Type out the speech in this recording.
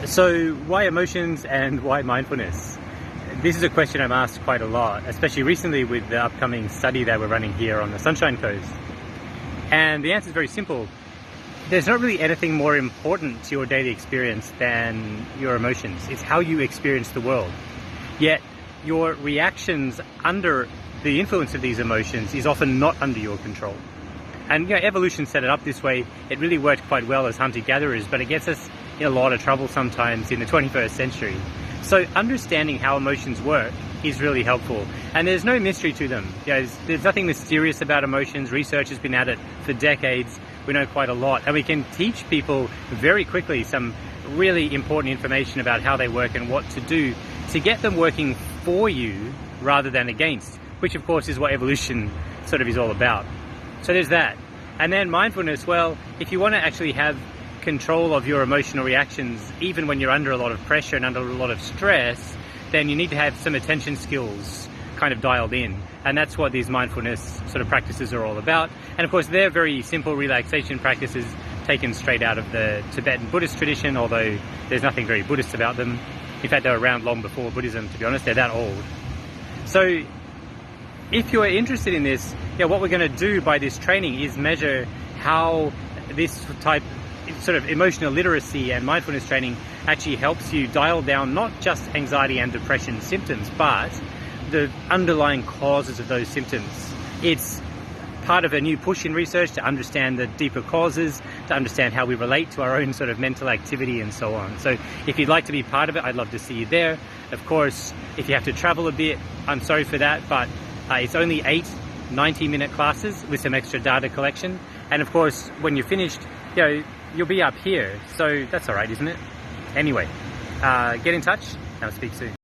So why emotions and why mindfulness? This is a question I'm asked quite a lot, especially recently with the upcoming study that we're running here on the Sunshine Coast. And the answer is very simple. There's not really anything more important to your daily experience than your emotions. It's how you experience the world. Yet your reactions under the influence of these emotions is often not under your control. And evolution set it up this way. It really worked quite well as hunter-gatherers, but it gets us in a lot of trouble sometimes in the 21st century. So understanding how emotions work is really helpful. And there's no mystery to them. There's nothing mysterious about emotions. Research has been at it for decades. We know quite a lot. And we can teach people very quickly some really important information about how they work and what to do to get them working for you rather than against, which of course is what evolution sort of is all about. So there's that. And then mindfulness, well, if you want to actually have control of your emotional reactions, even when you're under a lot of pressure and under a lot of stress, then you need to have some attention skills kind of dialed in. And that's what these mindfulness sort of practices are all about. And of course, they're very simple relaxation practices taken straight out of the Tibetan Buddhist tradition, although there's nothing very Buddhist about them. In fact, they were around long before Buddhism, to be honest. They're that old. So if you're interested in this, what we're going to do by this training is measure how this type sort of emotional literacy and mindfulness training actually helps you dial down not just anxiety and depression symptoms, but the underlying causes of those symptoms. It's part of a new push in research to understand the deeper causes, to understand how we relate to our own sort of mental activity and so on. So if you'd like to be part of it, I'd love to see you there. Of course, if you have to travel a bit, I'm sorry for that, but it's only 8 90-minute classes with some extra data collection. And of course, when you're finished, you'll be up here. So that's all right, isn't it? Anyway, get in touch and I'll speak soon.